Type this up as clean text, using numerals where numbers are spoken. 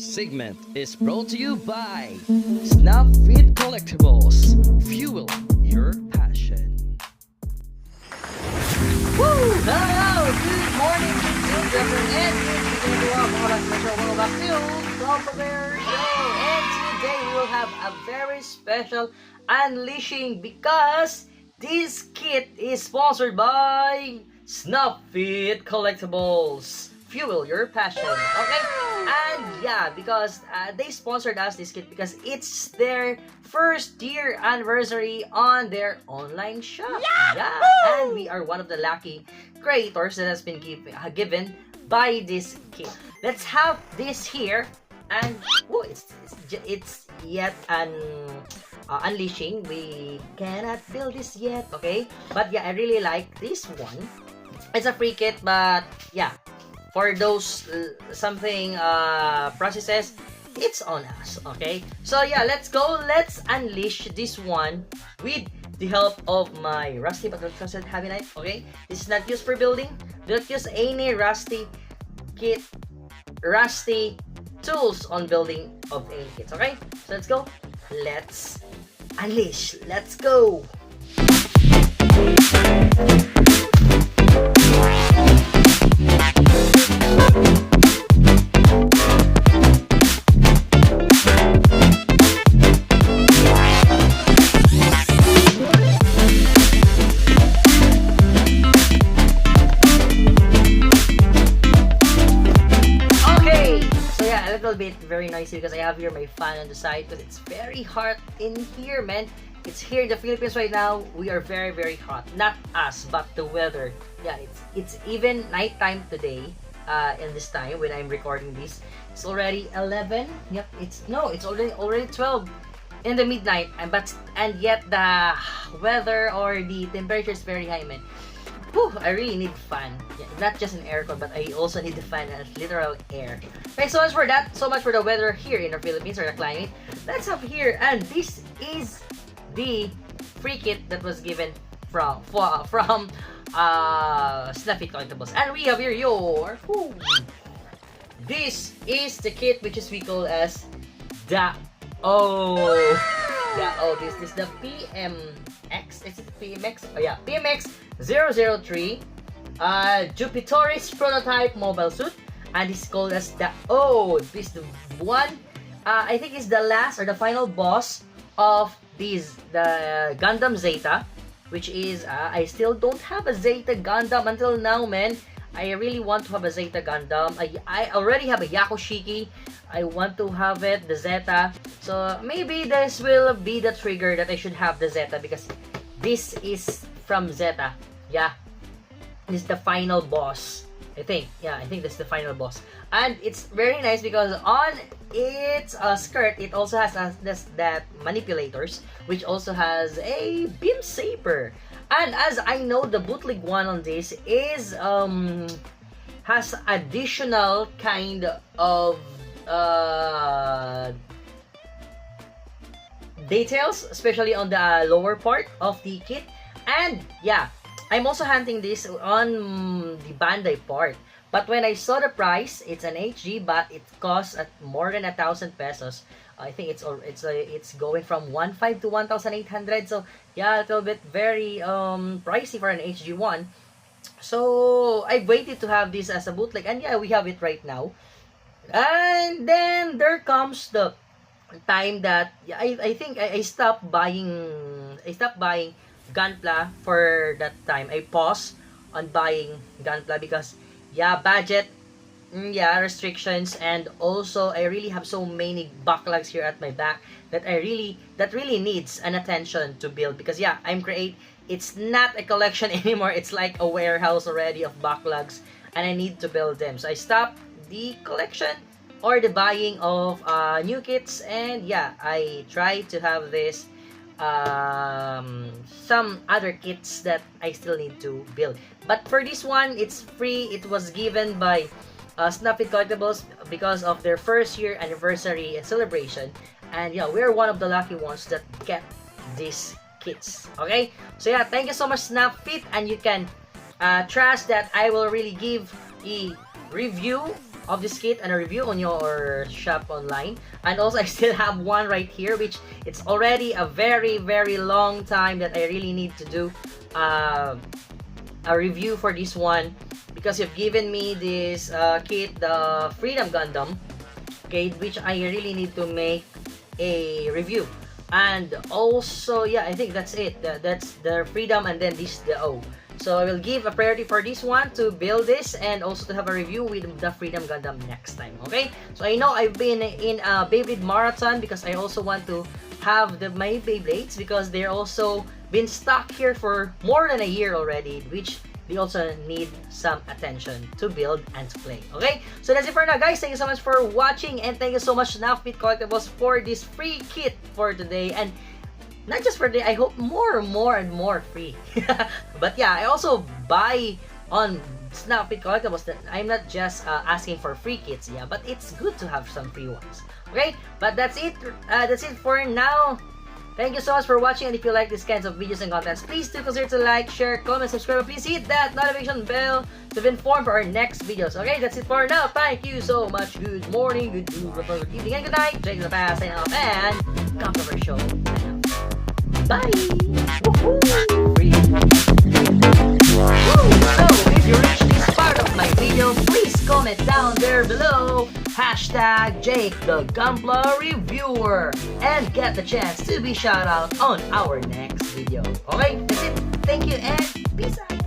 segment is brought to you by Snapfit Collectibles. Fuel your passion. Woo! Hello! Good morning, good afternoon, and good evening, welcome back to Papa Bear Show. And today we will have a very special unleashing because this kit is sponsored by Snapfit Collectibles. Fuel your passion. Okay? And yeah, because they sponsored us this kit because it's their first year anniversary on their online shop. Yeah, and we are one of the lucky creators that has been given by this kit. Let's have this here, and oh, it's yet an unleashing. We cannot build this yet, okay? But yeah, I really like this one. It's a free kit, but yeah. For those something processes, it's on us, okay? So yeah, let's go. Let's unleash this one with the help of my rusty but not trusted heavy knife, okay? This is not used for building. Do not use any rusty tools on building of any kits, okay? So let's go. Let's unleash. Let's go. Bit very noisy because I have here my fan on the side because it's very hot in here, man. It's here in the Philippines right now. We are very, very hot. Not us, but the weather. Yeah, it's even nighttime today. In this time when I'm recording this, it's already 11. Yep, it's already 12 in the midnight, and yet the weather or the temperature is very high, man. Whew, I really need fan. Yeah, not just an aircon, but I also need the fan and literal air. Okay, so much for that. So much for the weather here in the Philippines or the climate. Let's have here, and this is the free kit that was given from Snapfit Collectibles. And we have here this is the kit which is we call as the this is the PMX. Is it PMX? Oh yeah, PMX 003 Jupitoris prototype mobile suit, and it's called as the this is the one I think is the last or the final boss of the Gundam Zeta, which is I still don't have a Zeta Gundam until now, man. I really want to have a Zeta Gundam. I already have a Yakushiki. I want to have it, the Zeta. So maybe this will be the trigger that I should have the Zeta because this is from Zeta. Yeah. This is the final boss. I think. Yeah, I think this is the final boss. And it's very nice because on its skirt, it also has that manipulators, which also has a beam saber. And as I know, the bootleg one on this is has additional kind of details, especially on the lower part of the kit. And yeah, I'm also hunting this on the Bandai part. But when I saw the price, it's an HG, but it costs at more than 1,000 pesos. I think it's going from 1,500 to 1,800. So yeah, a little bit very pricey for an HG one. So I waited to have this as a bootleg, and yeah, we have it right now. And then there comes the time that I think I stopped buying Gunpla for that time. I paused on buying Gunpla because yeah, budget, restrictions, and also I really have so many backlogs here at my back that really needs an attention to build because yeah, it's not a collection anymore. It's like a warehouse already of backlogs, and I need to build them. So I stopped the collection or the buying of new kits, and yeah, I try to have this some other kits that I still need to build. But for this one, it's free. It was given by Snapfit Collectibles because of their first year anniversary celebration. And yeah, we're one of the lucky ones that get these kits. Okay? So yeah, thank you so much, Snapfit, and you can trust that I will really give a review of this kit and a review on your shop online. And also I still have one right here, which it's already a very long time that I really need to do a review for this one, because you've given me this kit, the Freedom Gundam, okay, which I really need to make a review. And also, yeah, I think that's it. That's the Freedom, and then this the O. So I will give a priority for this one to build this, and also to have a review with the Freedom Gundam next time. Okay? So I know I've been in a Beyblade marathon because I also want to have my Beyblades, because they're also been stuck here for more than a year already, which they also need some attention to build and to play. Okay? So that's it for now, guys. Thank you so much for watching, and thank you so much Snapfit Collectibles for this free kit for today. And not just for today, I hope more and more free. But yeah, I also buy on Snapfit Collectibles that I'm not just asking for free kits, yeah, but it's good to have some free ones. Okay? But that's it. That's it for now. Thank you so much for watching, and if you like these kinds of videos and contents, please do consider to like, share, comment, subscribe, and please hit that notification bell to be informed for our next videos. Okay, that's it for now. Thank you so much. Good morning, good evening, and good night. Jake the Past, signing off, and Controversial. Bye! Woohoo! Free. Woo! So, if you reached this part of my video, please comment down there below hashtag Jake the Gunpla Reviewer and get the chance to be shout out on our next video. Okay, that's it. Thank you and peace out.